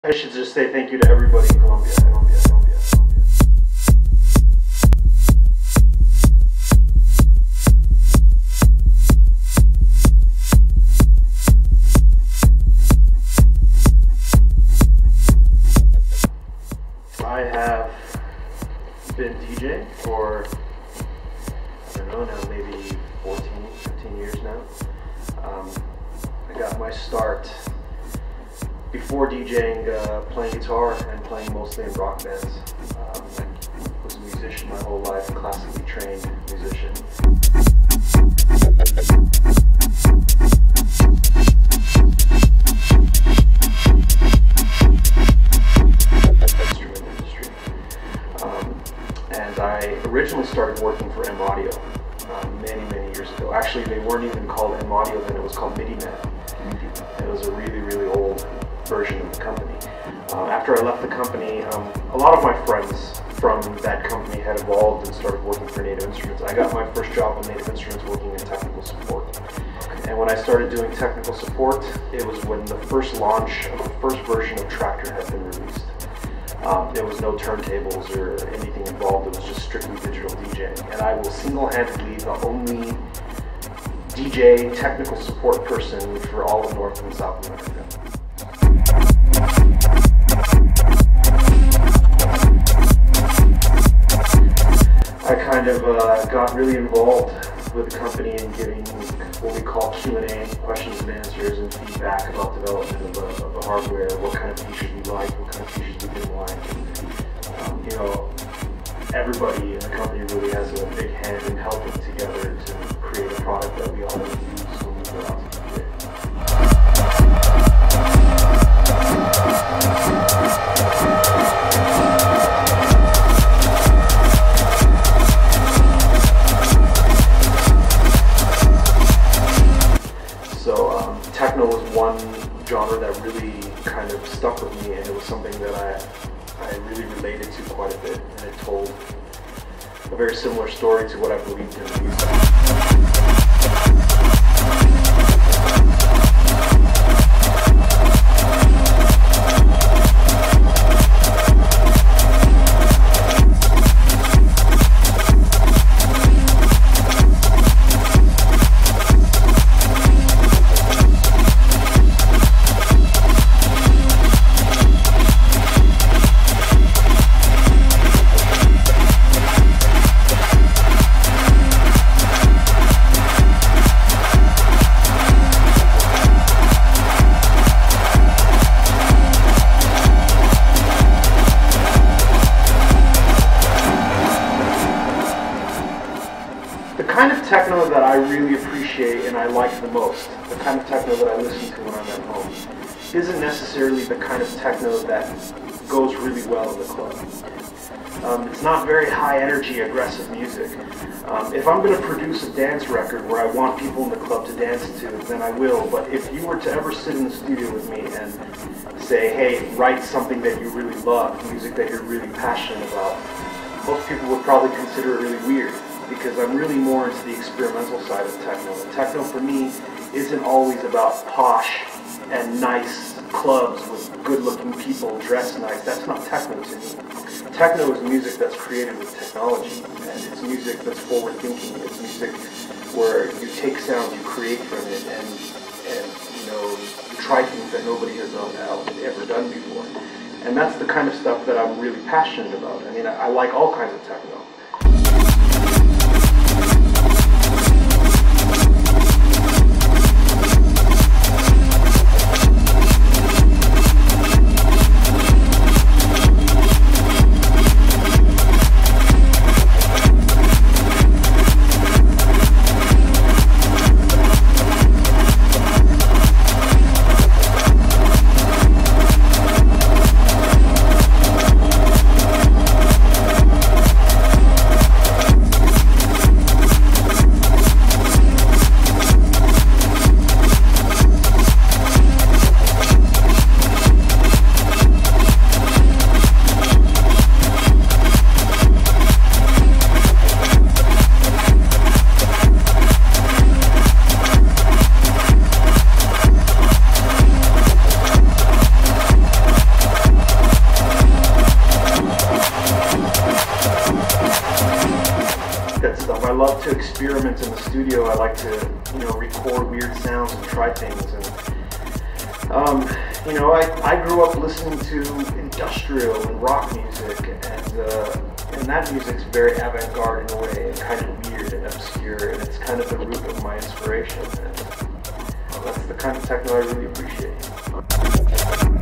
I should just say thank you to everybody in Colombia. I have been DJing for, I don't know, now maybe 14, 15 years now. I got my start before DJing, playing guitar and playing mostly in rock bands. I was a musician my whole life, classically trained musician. Instrument industry. And I originally started working for M Audio many years ago. Actually, they weren't even called M Audio then, it was called MIDI Man. It was a really old version of the company. After I left the company, a lot of my friends from that company had evolved and started working for Native Instruments. I got my first job on Native Instruments working in technical support. And when I started doing technical support, it was when the first launch of the first version of Tractor had been released. There was no turntables or anything involved, it was just strictly digital DJing. And I was single-handedly the only DJ technical support person for all of North and South America. I kind of got really involved with the company in giving what we call Q&A, questions and answers, and feedback about development of the hardware, what kind of features we liked, what kind of features we didn't like. You know, everybody in the company really has a big hand in helping together to create a product that we all use when we go out to DJ. Techno was one genre that really kind of stuck with me, and it was something that I really related to quite a bit, and it told a very similar story to what I believed in music. The kind of techno that I really appreciate and I like the most, the kind of techno that I listen to when I'm at home, isn't necessarily the kind of techno that goes really well in the club. It's not very high energy, aggressive music. If I'm going to produce a dance record where I want people in the club to dance to, then I will. But if you were to ever sit in the studio with me and say, hey, write something that you really love, music that you're really passionate about, most people would probably consider it really weird, because I'm really more into the experimental side of techno. And techno for me isn't always about posh and nice clubs with good-looking people dressed nice. That's not techno to me. Techno is music that's created with technology, and it's music that's forward-thinking. It's music where you take sound, you create from it, and you know, you try things that nobody has ever done before. And that's the kind of stuff that I'm really passionate about. I mean, I like all kinds of techno. love to experiment in the studio. I like to, you know, record weird sounds and try things. And you know, I grew up listening to industrial and rock music, and that music's very avant-garde in a way, and kind of weird and obscure, and it's kind of the root of my inspiration. And that's the kind of techno I really appreciate.